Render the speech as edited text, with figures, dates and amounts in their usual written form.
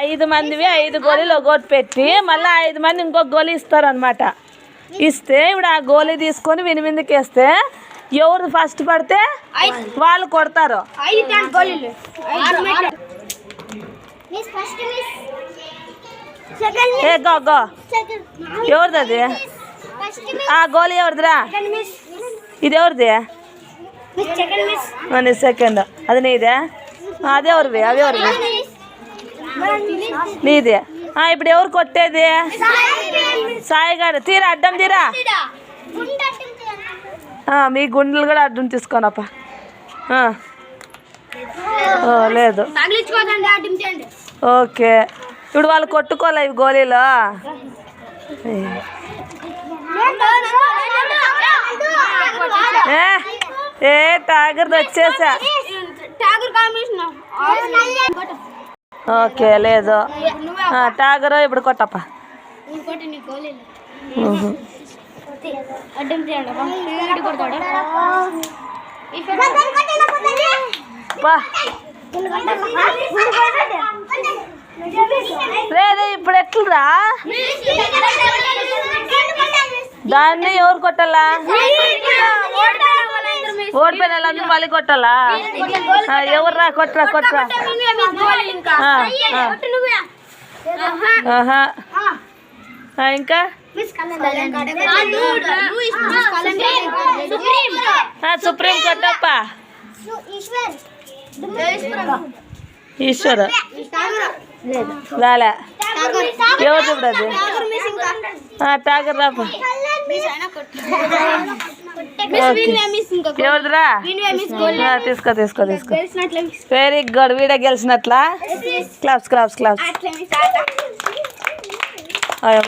5 మందివి 5 గోళీలు ఒకటి పెట్టి మళ్ళీ 5 మంది ఇంకొక గోళీ ఇస్తారు అనమాట. ఇస్తే ఇప్పుడు ఆ గోళీ తీసుకొని వినిమిందుకు వేస్తే ఎవరు ఫస్ట్ పడితే వాళ్ళు కొడతారు. ఏ గో గో ఎవరిది అది? ఆ గోళీ ఎవరిదిరా? ఇది ఎవరిది? సెకండ్. అది నీదే? అదే ఎవరివి? అవి ఎవరివి? నీదే. ఇప్పుడు ఎవరు కొట్టేది? సాయి గారు. తీరా అడ్డం తీరా. మీ గుండెలు కూడా అడ్డం తీసుకోనప్ప. లేదు ఓకే. ఇప్పుడు వాళ్ళు కొట్టుకోలే ఇవి గోళీలో. ఏ టైగర్ వచ్చేసా. ఓకే లేదు. టైగర్ ఇప్పుడు కొట్టప్ప. రే ఇప్పుడు ఎట్లరా దాన్ని ఎవరు కొట్టాలా? ఓడిపోయిన వాళ్ళందరూ మళ్ళీ కొట్టాలా? ఎవర్రా? కొట్టరా కొట్టరా. ఇంకా సుప్రీం కొట్టప్ప. ఈశ్వర్ లాలా ఎవరు ఇప్పుడు అది? టాగర్ రాప. ఎవరిదిరా? తీసుకో తీసుకో తీసుకో. Very good. వీడే గెలిచినట్లా. Claps claps claps.